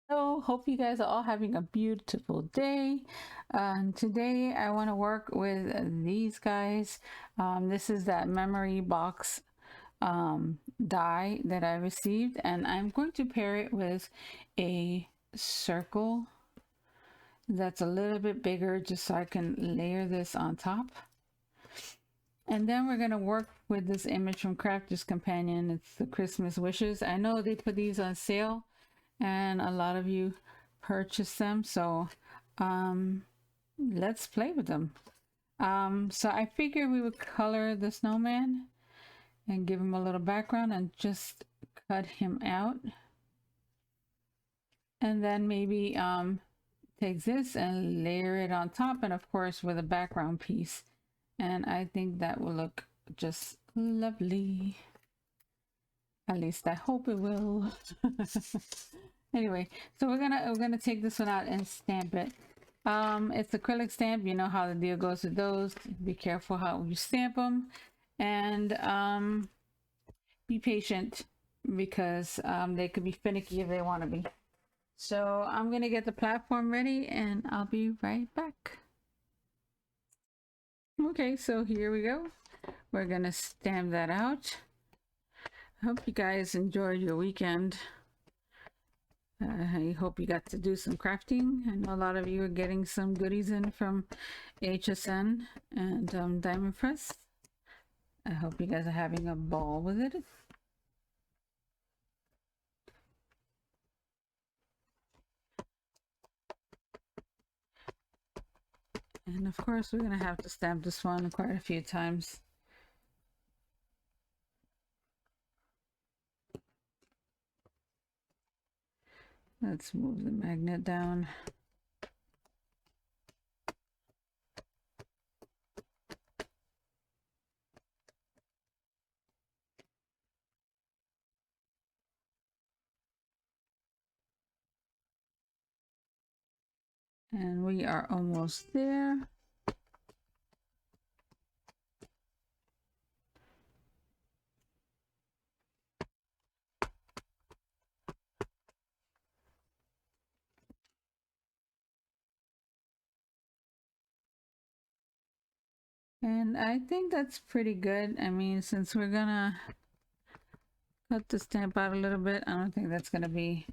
So, hope you guys are all having a beautiful day. Today, I want to work with these guys. This is that memory box die that I received, and I'm going to pair it with a circle that's a little bit bigger just so I can layer this on top. And then we're going to work with this image from Crafter's Companion. It's the Christmas Wishes. I know they put these on sale and a lot of you purchase them, so let's play with them. So I figured we would color the snowman and give him a little background and just cut him out, and then maybe take this and layer it on top, and of course with a background piece, and I think that will look just lovely. At least I hope it will. Anyway, so we're gonna take this one out and stamp it. It's acrylic stamp. You know how the deal goes with those. Be careful how you stamp them, and be patient because they could be finicky if they want to be. So I'm gonna get the platform ready, and I'll be right back. Okay, so here we go. We're gonna stamp that out. I hope you guys enjoyed your weekend. I hope you got to do some crafting. I know a lot of you are getting some goodies in from HSN and Diamond Press. I hope you guys are having a ball with it. And of course, we're going to have to stamp this one quite a few times. Let's move the magnet down. And we are almost there. And I think that's pretty good. I mean, since we're gonna cut the stamp out a little bit, I don't think that's gonna be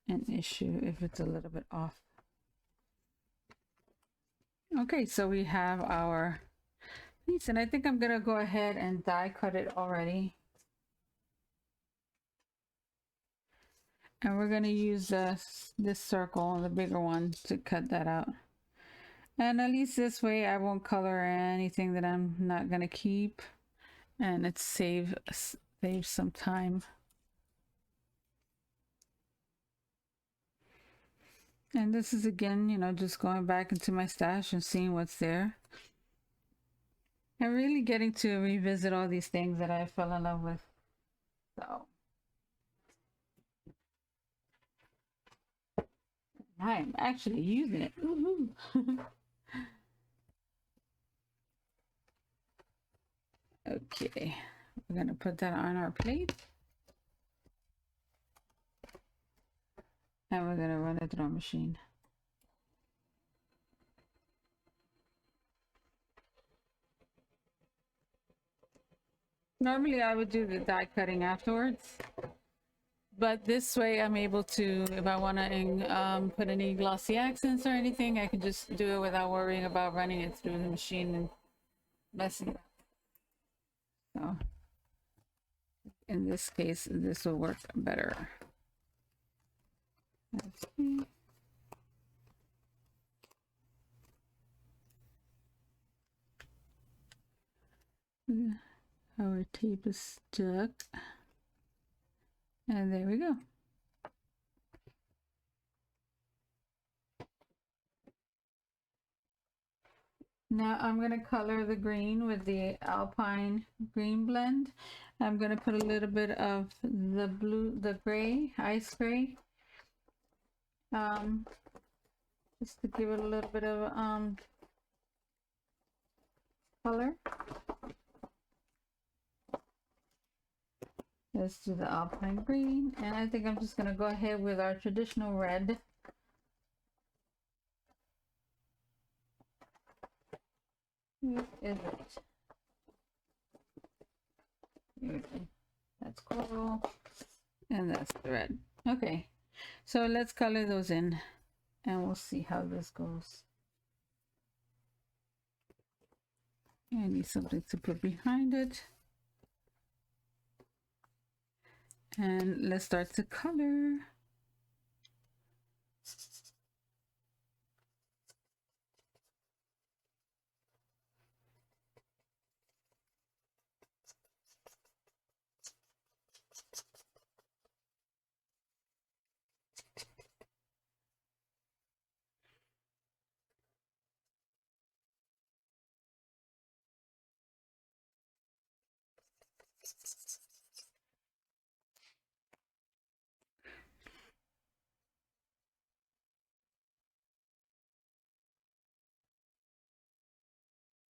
an issue if it's a little bit off. Okay, so we have our piece, and I think I'm gonna go ahead and die cut it already. And we're gonna use this circle, the bigger one, to cut that out. And at least this way I won't color anything that I'm not gonna keep, and it saves some time. And this is again, you know, just going back into my stash and seeing what's there. And really getting to revisit all these things that I fell in love with. So I'm actually using it. Okay, we're gonna put that on our plate. And we're gonna run it through our machine. Normally I would do the die cutting afterwards, but this way I'm able to, if I want to put any glossy accents or anything, I can just do it without worrying about running it through the machine and messing it up. So in this case, this will work better. Let's see. Our tape is stuck. And there we go. Now I'm going to color the green with the Alpine green blend. I'm going to put a little bit of the blue, the gray, ice gray. Just to give it a little bit of color. Let's do the alpine green, and I think I'm just gonna go ahead with our traditional red. Where is it? Here it is. That's coral, and that's the red. Okay, so let's color those in, and we'll see how this goes. I need something to put behind it. And let's start to color.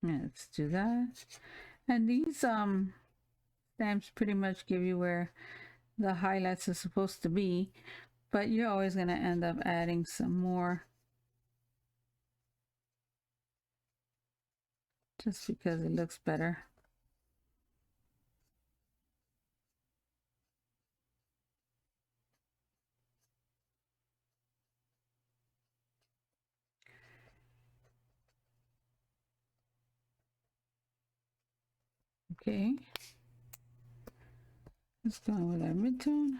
Let's do that. And these stamps pretty much give you where the highlights are supposed to be, but you're always going to end up adding some more just because it looks better. Okay, let's go with our midtone.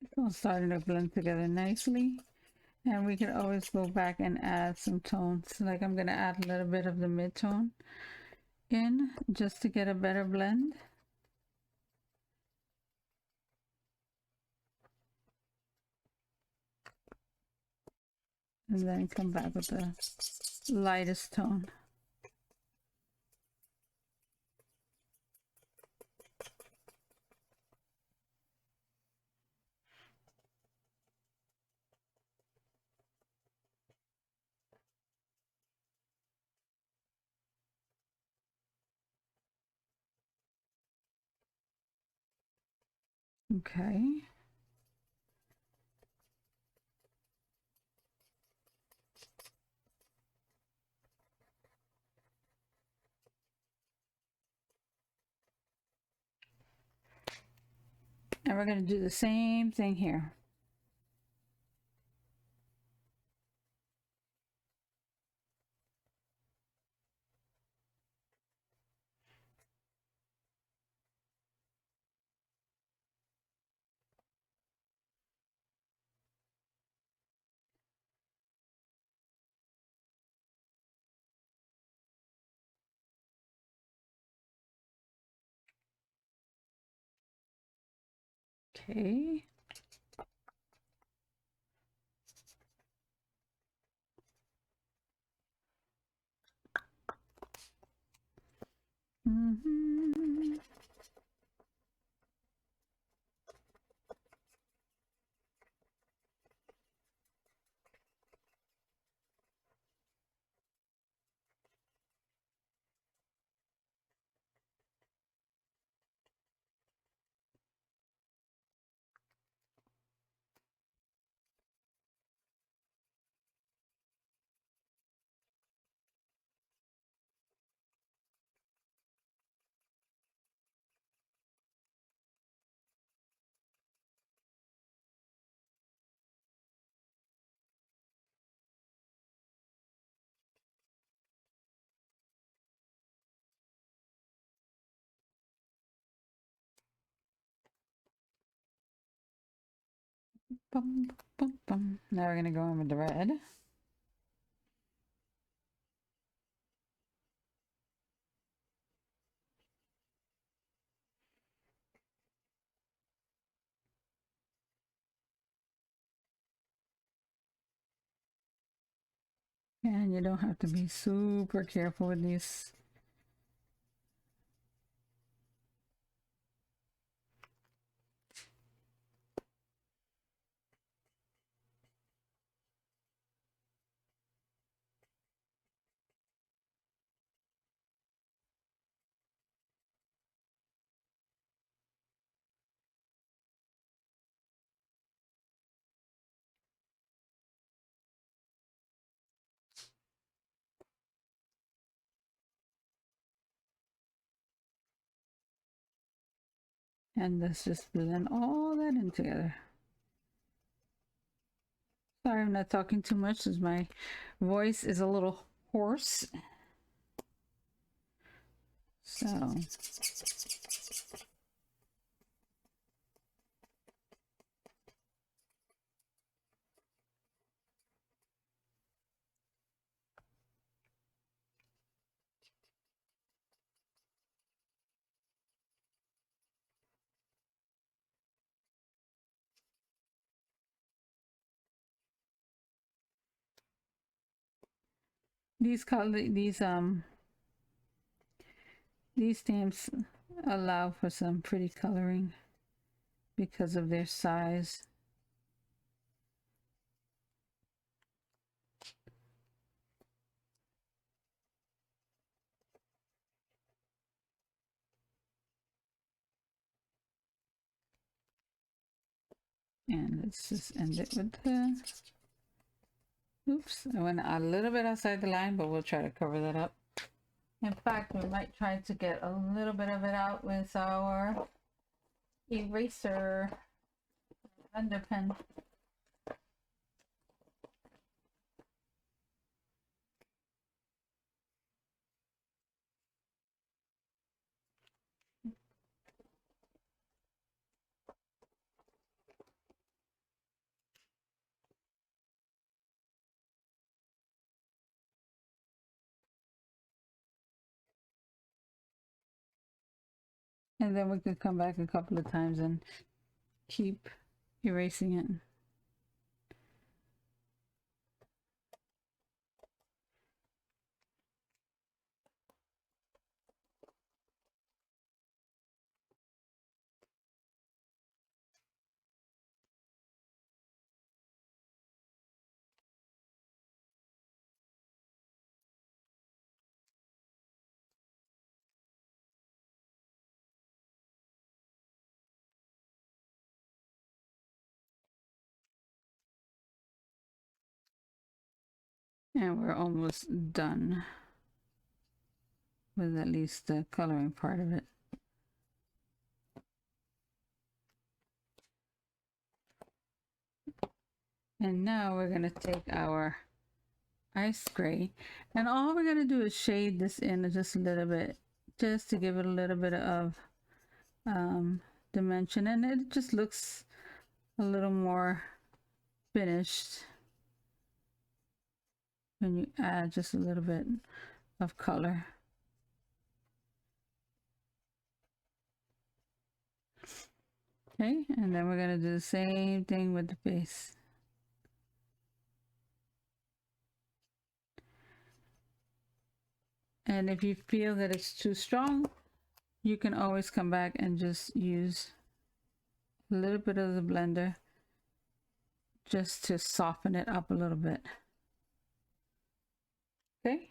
It's all starting to blend together nicely. And we can always go back and add some tones. Like I'm going to add a little bit of the midtone in just to get a better blend. And then come back with the lightest tone. Okay. And we're going to do the same thing here. Okay. Mm-hmm. Bum, bum, bum. Now we're gonna go in with the red. And you don't have to be super careful with these. And let's just blend all that in together. Sorry, I'm not talking too much as my voice is a little hoarse. So, these stamps allow for some pretty coloring because of their size. And let's just end it with the... Oops, I went a little bit outside the line, but we'll try to cover that up. In fact, we might try to get a little bit of it out with our eraser underpen. And then we could come back a couple of times and keep erasing it. And we're almost done with at least the coloring part of it. And now we're going to take our ice gray, and all we're going to do is shade this in just a little bit, just to give it a little bit of dimension, and it just looks a little more finished when you add just a little bit of color. Okay, and then we're going to do the same thing with the face. And if you feel that it's too strong, you can always come back and just use a little bit of the blender just to soften it up a little bit. Okay.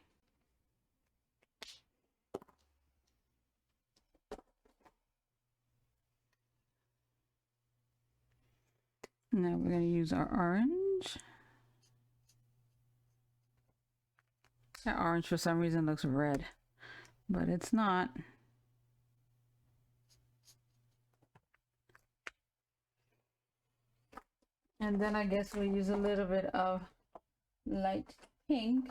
Now we're going to use our orange. That orange for some reason looks red, but it's not. And then I guess we'll use a little bit of light pink.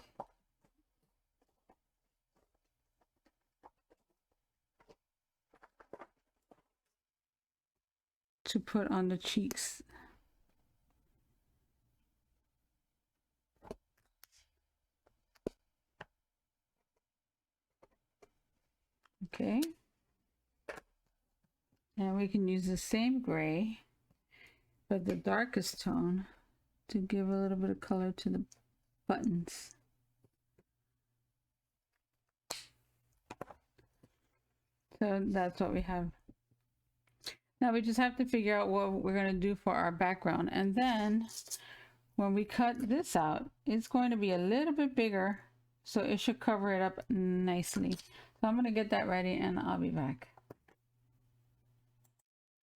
To put on the cheeks. Okay. And we can use the same gray, but the darkest tone to give a little bit of color to the buttons. So that's what we have. Now we just have to figure out what we're going to do for our background. And then when we cut this out, it's going to be a little bit bigger, so it should cover it up nicely. So I'm going to get that ready and I'll be back.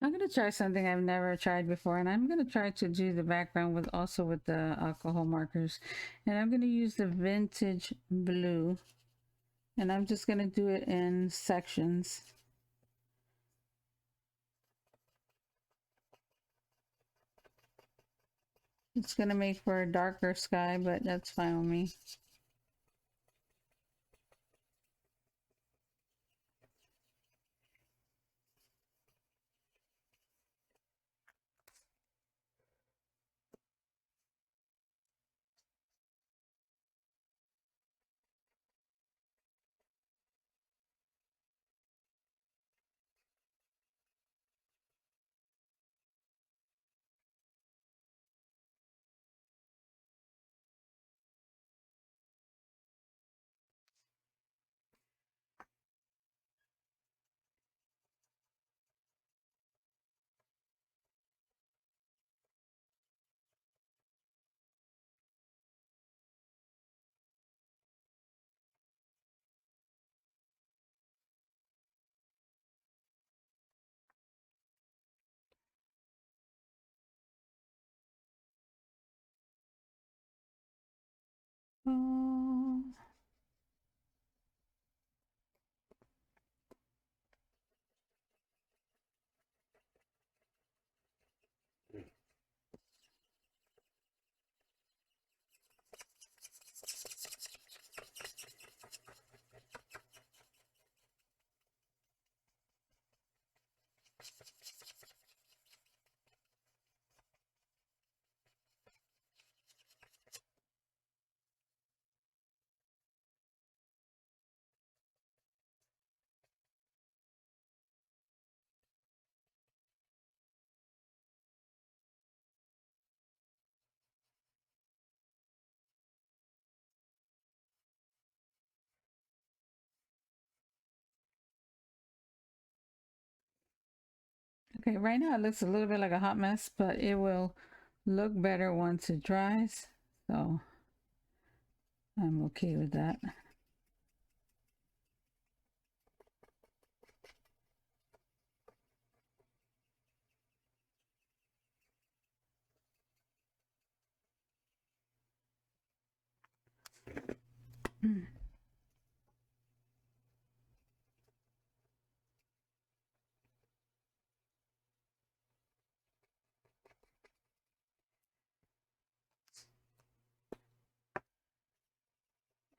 I'm going to try something I've never tried before, and I'm going to try to do the background with the alcohol markers. And I'm going to use the vintage blue, and I'm just going to do it in sections. It's going to make for a darker sky, but that's fine with me. Oh. Okay, right now it looks a little bit like a hot mess, but it will look better once it dries. So I'm okay with that.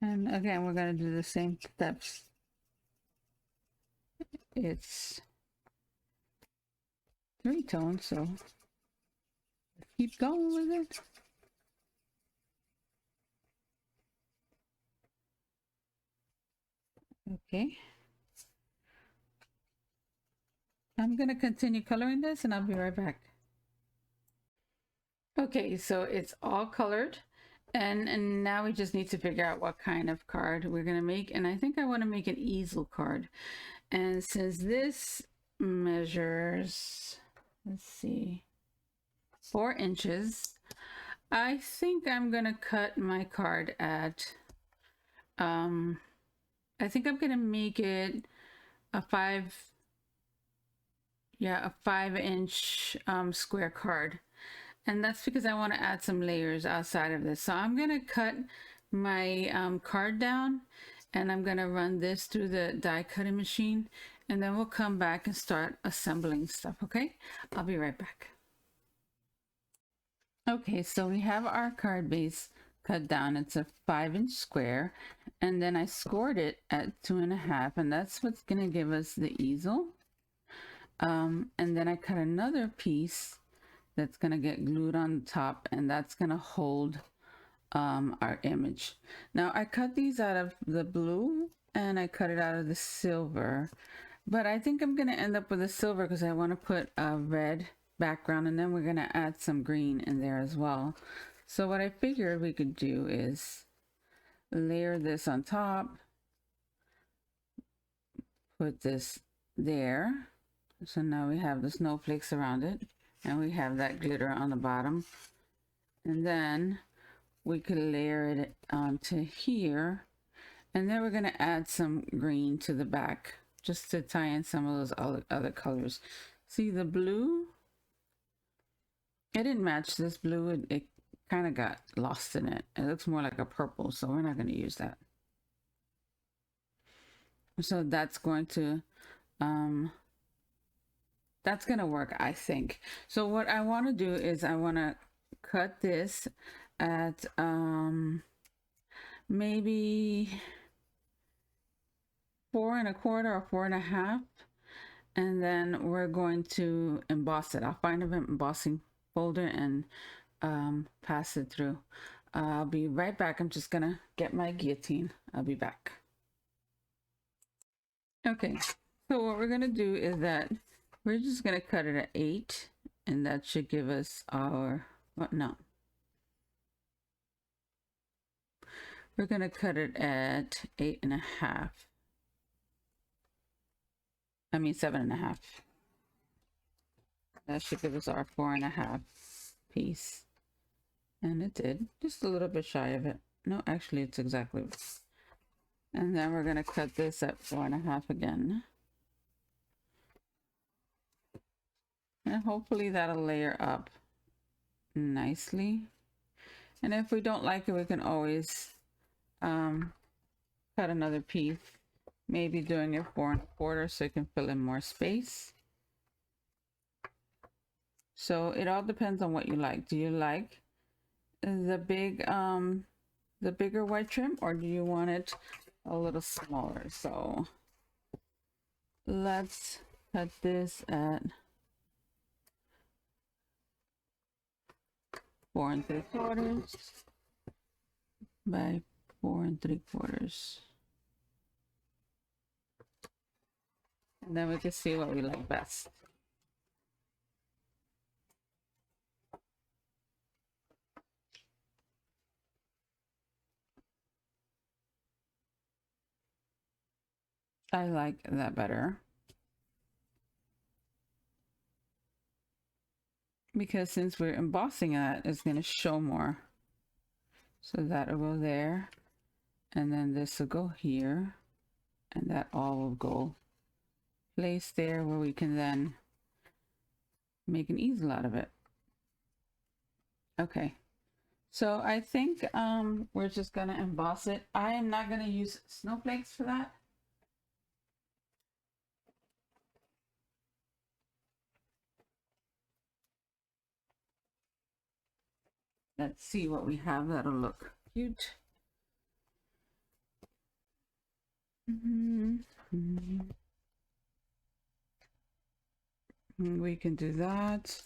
And again, we're going to do the same steps. It's 3 tones, so keep going with it. Okay. I'm going to continue coloring this and I'll be right back. Okay, so it's all colored. And now we just need to figure out what kind of card we're going to make. And I think I want to make an easel card. And since this measures, let's see, 4 inches, I think I'm going to cut my card at, I think I'm going to make it a 5-inch square card. And that's because I want to add some layers outside of this. So I'm going to cut my card down and I'm going to run this through the die cutting machine, and then we'll come back and start assembling stuff. Okay, I'll be right back. Okay, so we have our card base cut down. It's a 5-inch square, and then I scored it at 2.5, and that's what's going to give us the easel. And then I cut another piece that's going to get glued on the top, and that's going to hold our image. Now I cut these out of the blue and I cut it out of the silver. But I think I'm going to end up with a silver because I want to put a red background, and then we're going to add some green in there as well. So what I figured we could do is layer this on top, put this there. So now we have the snowflakes around it, and we have that glitter on the bottom. And then we could layer it onto here. And then we're going to add some green to the back just to tie in some of those other colors. See the blue? It didn't match this blue. It kind of got lost in it. It looks more like a purple, so we're not going to use that. So that's going to work, I think. So what I want to do is I want to cut this at maybe 4 1/4 or 4 1/2, and then we're going to emboss it. I'll find an embossing folder and pass it through. I'll be right back. I'm just gonna get my guillotine. I'll be back. Okay, so what we're gonna do is that we're just gonna cut it at 8, and that should give us our, what, no. We're gonna cut it at 8 1/2. I mean 7 1/2. That should give us our 4 1/2 piece. And it did, just a little bit shy of it. No, actually it's exactly. And then we're gonna cut this at 4 1/2 again. And hopefully that'll layer up nicely. And if we don't like it, we can always cut another piece, maybe doing it 4 1/4 so you can fill in more space. So it all depends on what you like. Do you like the bigger white trim, or do you want it a little smaller? So let's cut this at 4 3/4 by 4 3/4. And then we can see what we like best. I like that better, because since we're embossing that, it's going to show more. So that will go there, and then this will go here, and that all will go placed there where we can then make an easel out of it. Okay, so I think we're just going to emboss it. I am not going to use snowflakes for that. Let's see what we have that'll look cute. We can do that.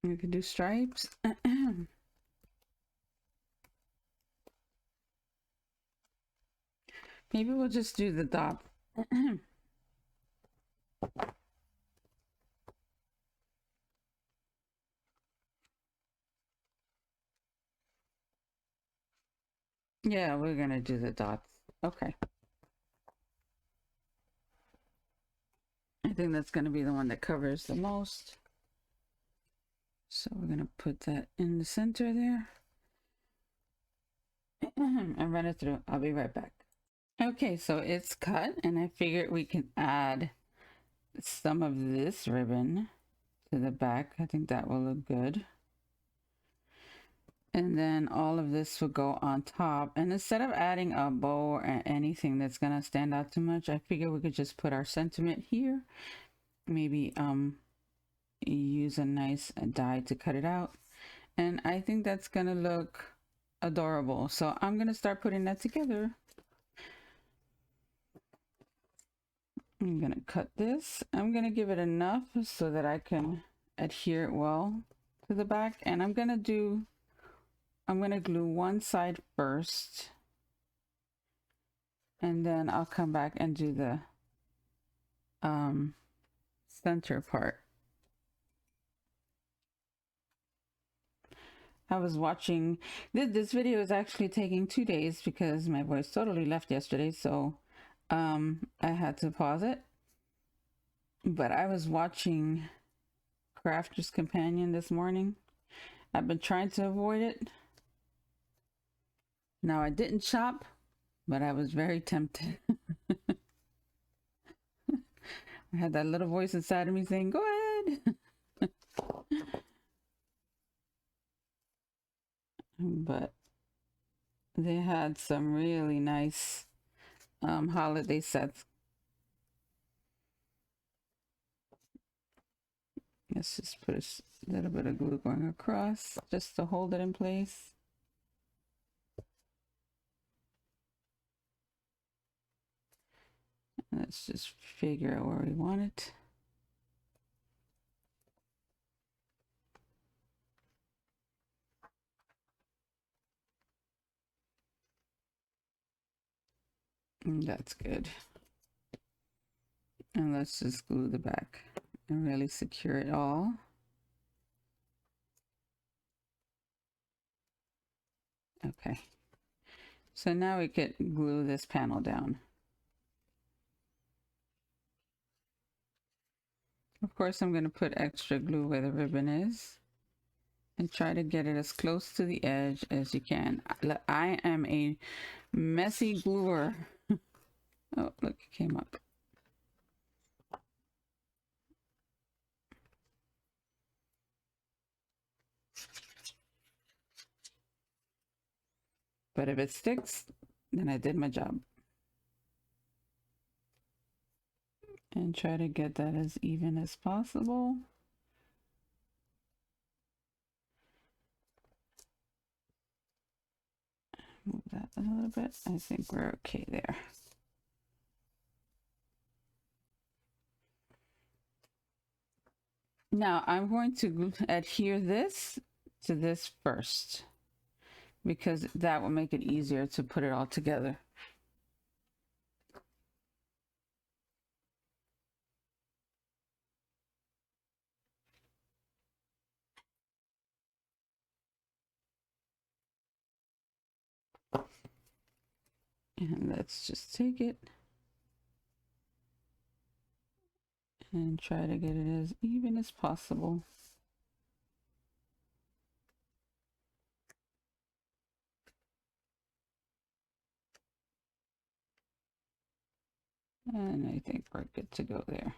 We can do stripes. Maybe we'll just do the dot. Yeah, we're gonna do the dots. Okay. I think that's gonna be the one that covers the most. So we're gonna put that in the center there. And run it through. I'll be right back. Okay, so it's cut, and I figured we can add some of this ribbon to the back. I think that will look good. And then all of this will go on top. And instead of adding a bow or anything that's gonna stand out too much, I figure we could just put our sentiment here. Maybe use a nice die to cut it out. And I think that's gonna look adorable. So I'm gonna start putting that together. I'm gonna cut this. I'm gonna give it enough so that I can adhere it well to the back, and I'm gonna glue one side first, and then I'll come back and do the center part. I was watching, this video is actually taking 2 days because my voice totally left yesterday, so I had to pause it. But I was watching Crafter's Companion this morning. I've been trying to avoid it. Now, I didn't shop, but I was very tempted. I had that little voice inside of me saying, go ahead. But they had some really nice holiday sets. Let's just put a little bit of glue going across just to hold it in place. Let's just figure out where we want it. And that's good. And let's just glue the back and really secure it all. Okay. So now we could glue this panel down. Of course, I'm going to put extra glue where the ribbon is and try to get it as close to the edge as you can. I am a messy gluer. Oh, look, it came up. But if it sticks, then I did my job. And try to get that as even as possible. Move that a little bit. I think we're okay there. Now I'm going to adhere this to this first, because that will make it easier to put it all together. And let's just take it and try to get it as even as possible. And I think we're good to go there.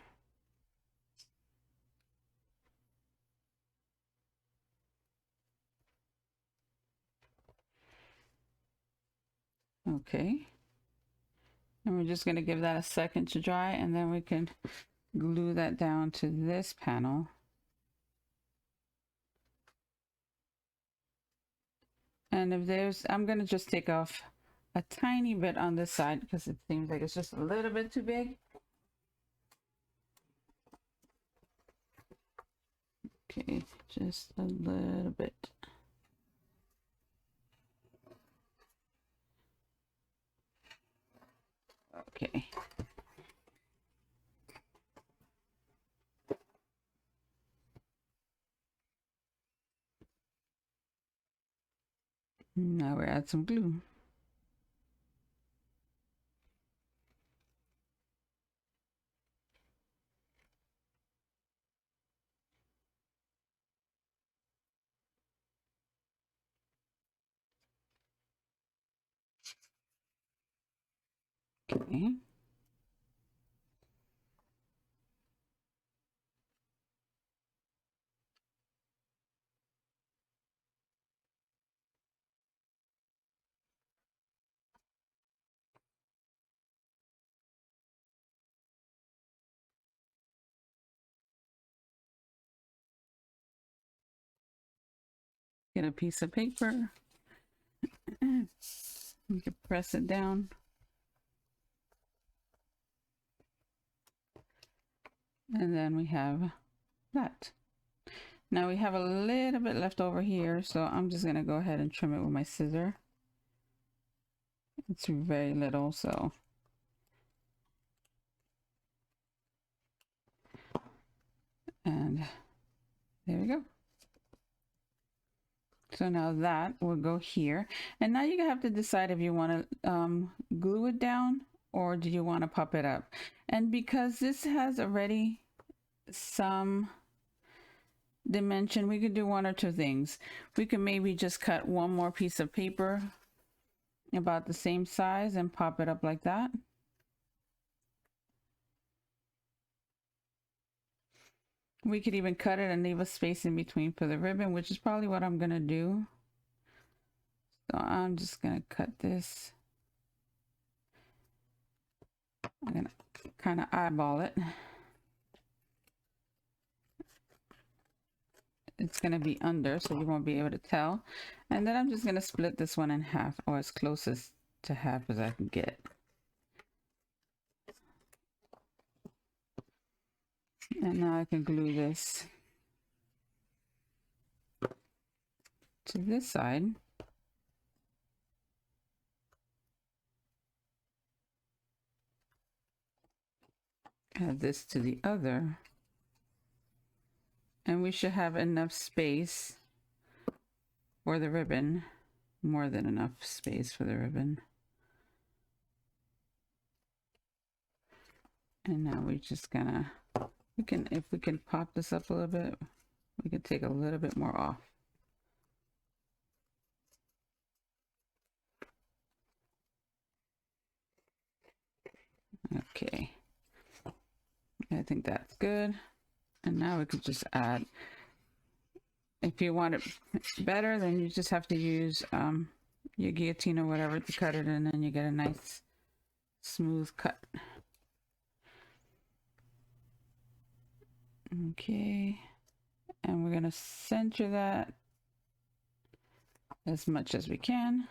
Okay. And we're just going to give that a second to dry, and then we can glue that down to this panel. And if there's, I'm going to just take off a tiny bit on this side because it seems like it's just a little bit too big. Okay, just a little bit. Okay. Now we add some glue. Okay. Get a piece of paper. You can press it down. And then we have that. Now we have a little bit left over here, so I'm just gonna go ahead and trim it with my scissor. It's very little, so. And there we go. So now that will go here. And now you have to decide if you want to glue it down or do you want to pop it up. And because this has already some dimension, we could do one or two things. We could maybe just cut one more piece of paper about the same size and pop it up like that. We could even cut it and leave a space in between for the ribbon, which is probably what I'm gonna do. So I'm just gonna cut this. I'm gonna kind of eyeball it. It's gonna be under, so you won't be able to tell. And then I'm just gonna split this one in half, or as close to half as I can get. And now I can glue this to this side. Add this to the other. And we should have enough space for the ribbon. More than enough space for the ribbon. And now we're just gonna, if we can pop this up a little bit, we can take a little bit more off. Okay, I think that's good. And now we could just add, if you want it better, then you just have to use your guillotine or whatever to cut it, and then you get a nice smooth cut. Okay, and we're gonna center that as much as we can.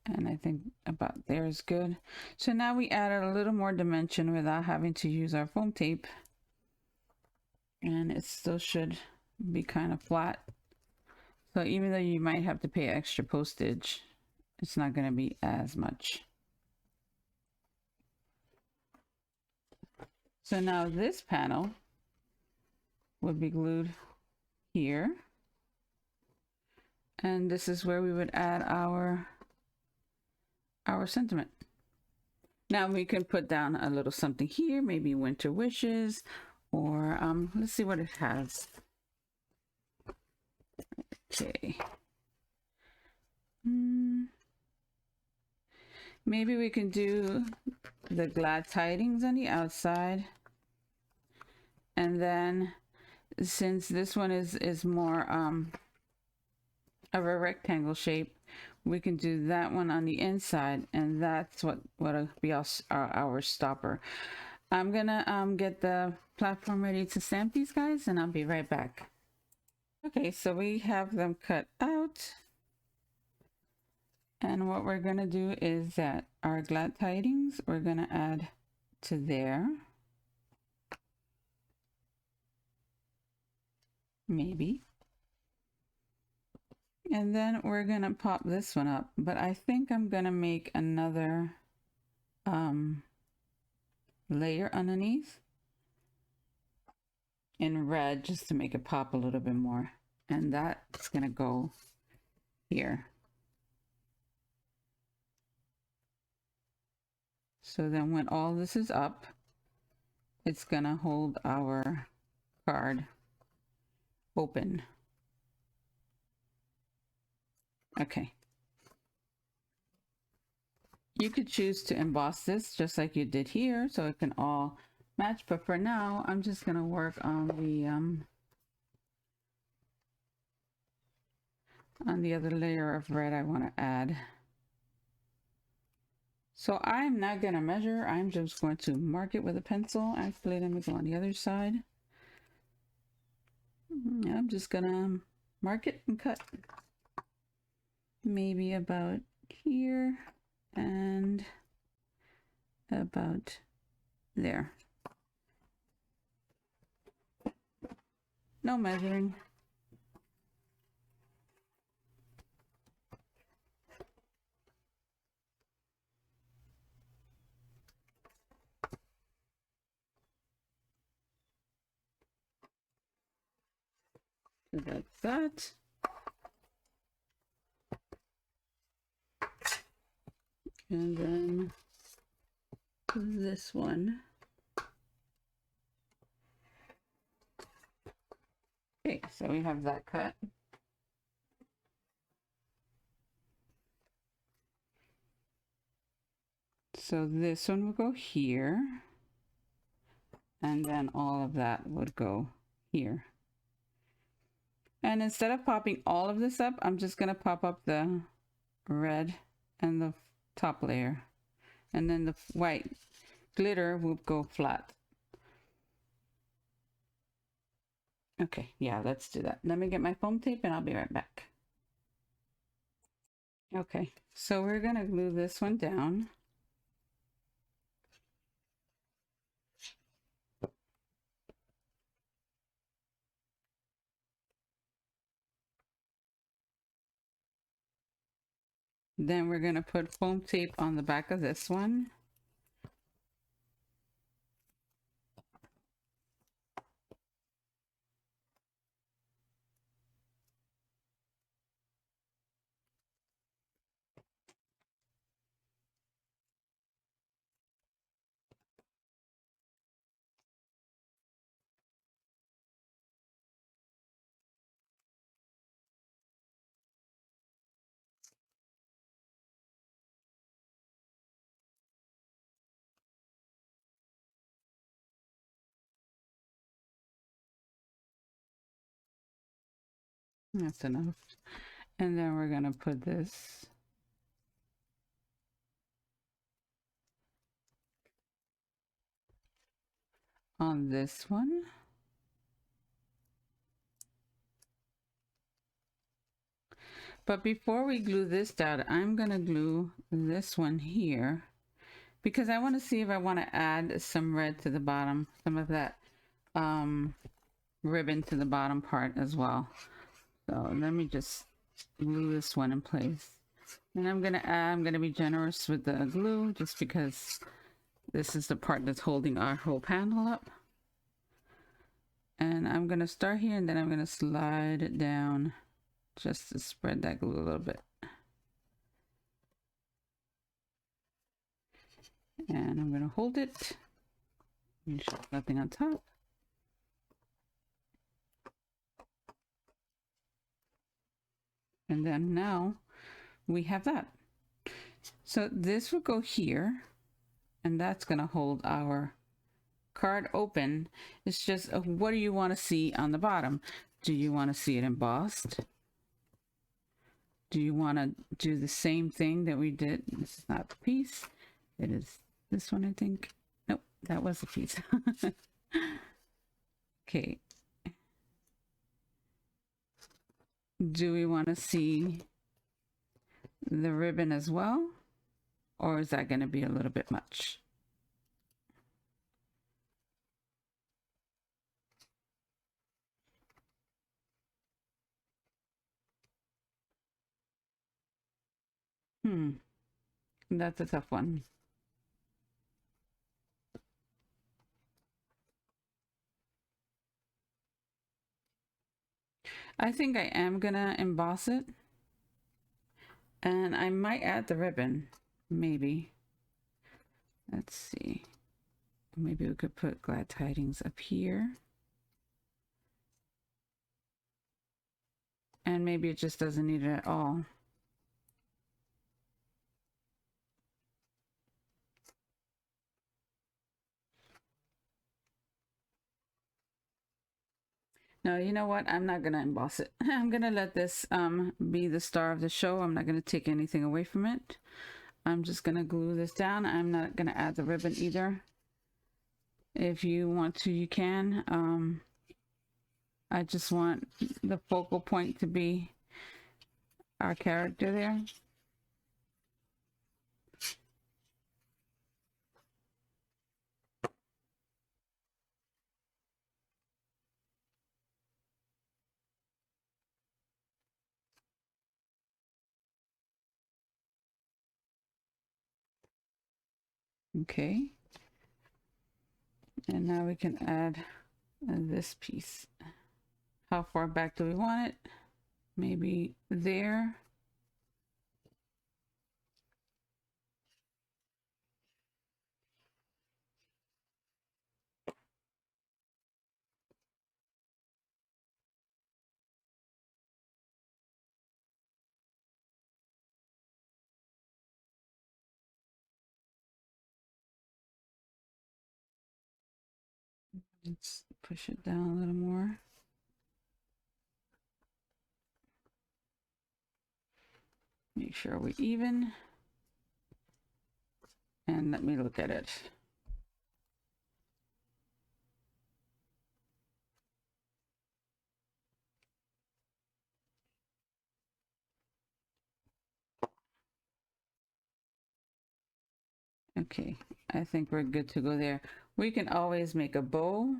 And I think about there is good. So now we added a little more dimension without having to use our foam tape. And it still should be kind of flat. So even though you might have to pay extra postage, it's not going to be as much. So now this panel would be glued here. And this is where we would add our sentiment. Now we can put down a little something here, maybe winter wishes, or let's see what it has. Okay. Maybe we can do the glad tidings on the outside. And then since this one is more of a rectangle shape, we can do that one on the inside, and that's what'll be our stopper. I'm gonna get the platform ready to stamp these guys, and I'll be right back. Okay, so we have them cut out, and what we're gonna do is that our glad tidings we're gonna add to there. Maybe. And then we're gonna pop this one up, but I think I'm gonna make another layer underneath in red just to make it pop a little bit more. And that's gonna go here. So then when all this is up, it's gonna hold our card open. Okay. You could choose to emboss this just like you did here, so it can all match. But for now, I'm just gonna work on the other layer of red I want to add. So I'm not gonna measure. I'm just going to mark it with a pencil. Actually, let me go on the other side. I'm just gonna mark it and cut. Maybe about here and about there. No measuring. So that's that. And then this one. Okay, so we have that cut. So this one will go here. And then all of that would go here. And instead of popping all of this up, I'm just going to pop up the red and the top layer. And then the white glitter will go flat. Okay, yeah, let's do that. Let me get my foam tape and I'll be right back. Okay, so we're going to glue this one down. Then we're going to put foam tape on the back of this one. That's enough. And then we're going to put this on this one. But before we glue this down, I'm going to glue this one here because I want to see if I want to add some red to the bottom, some of that ribbon to the bottom part as well. So let me just glue this one in place. And I'm going to be generous with the glue just because this is the part that's holding our whole panel up. And I'm going to start here and then I'm going to slide it down just to spread that glue a little bit. And I'm going to hold it. Make sure there's nothing on top. And then now we have that. So this will go here, and that's going to hold our card open. It's just what do you want to see on the bottom? Do you want to see it embossed? Do you want to do the same thing that we did? This is not the piece. It is this one, I think. Nope, that was the piece. Okay. Do we want to see the ribbon as well? Or is that going to be a little bit much? That's a tough one. I think I am gonna emboss it. And I might add the ribbon, maybe. Let's see. Maybe we could put Glad Tidings up here. And maybe it just doesn't need it at all. No, you know what? I'm not gonna emboss it. I'm gonna let this be the star of the show. I'm not gonna take anything away from it. I'm just gonna glue this down. I'm not gonna add the ribbon either. If you want to, you can. I just want the focal point to be our character there. Okay. And now we can add this piece. How far back do we want it? Maybe there. Let's push it down a little more. Make sure we're even. And let me look at it. Okay, I think we're good to go there. We can always make a bow.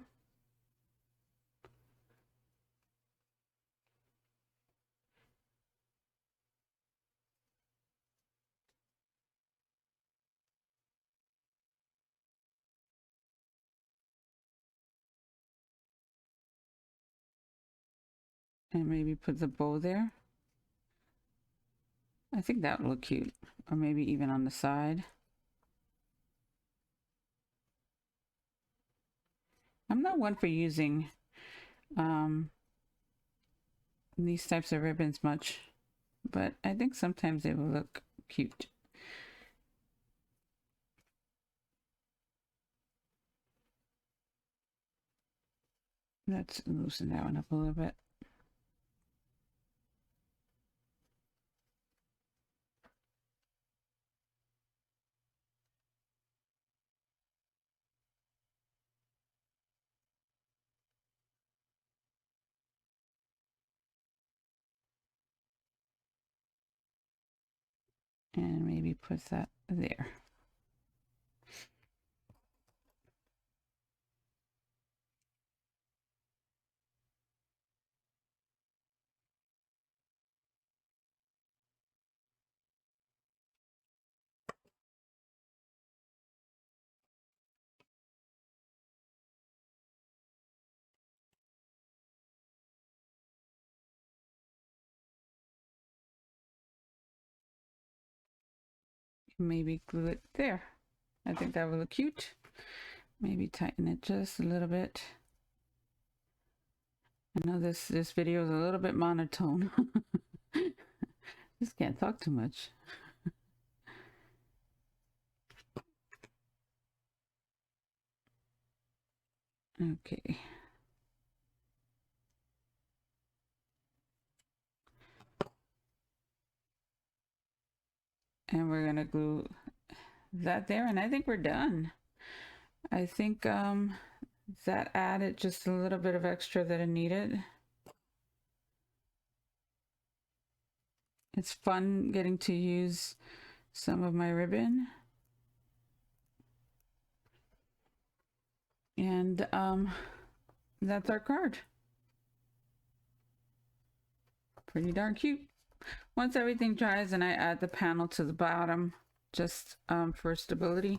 And maybe put the bow there. I think that would look cute. Or maybe even on the side. I'm not one for using these types of ribbons much, but I think sometimes they will look cute. Let's loosen that one up a little bit. And maybe put that there. Maybe glue it there. I think that would look cute. Maybe tighten it just a little bit. I know this video is a little bit monotone. Just can't talk too much. Okay. And we're gonna glue that there, and I think we're done. I think that added just a little bit of extra that I needed. It's fun getting to use some of my ribbon. And that's our card. Pretty darn cute. Once everything dries and I add the panel to the bottom, just for stability,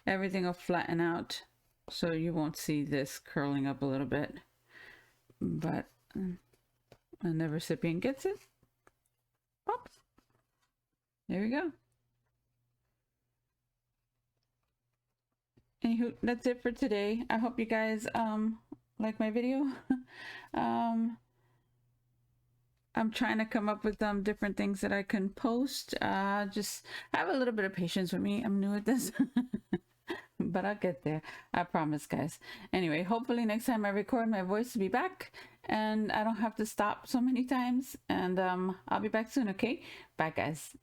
everything will flatten out, so you won't see this curling up a little bit. But when the recipient gets it, pop. There we go. Anywho, that's it for today. I hope you guys like my video. I'm trying to come up with different things that I can post. Just have a little bit of patience with me. I'm new at this. But I'll get there. I promise, guys. Anyway, hopefully next time I record, my voice will be back and I don't have to stop so many times. And I'll be back soon, okay? Bye, guys.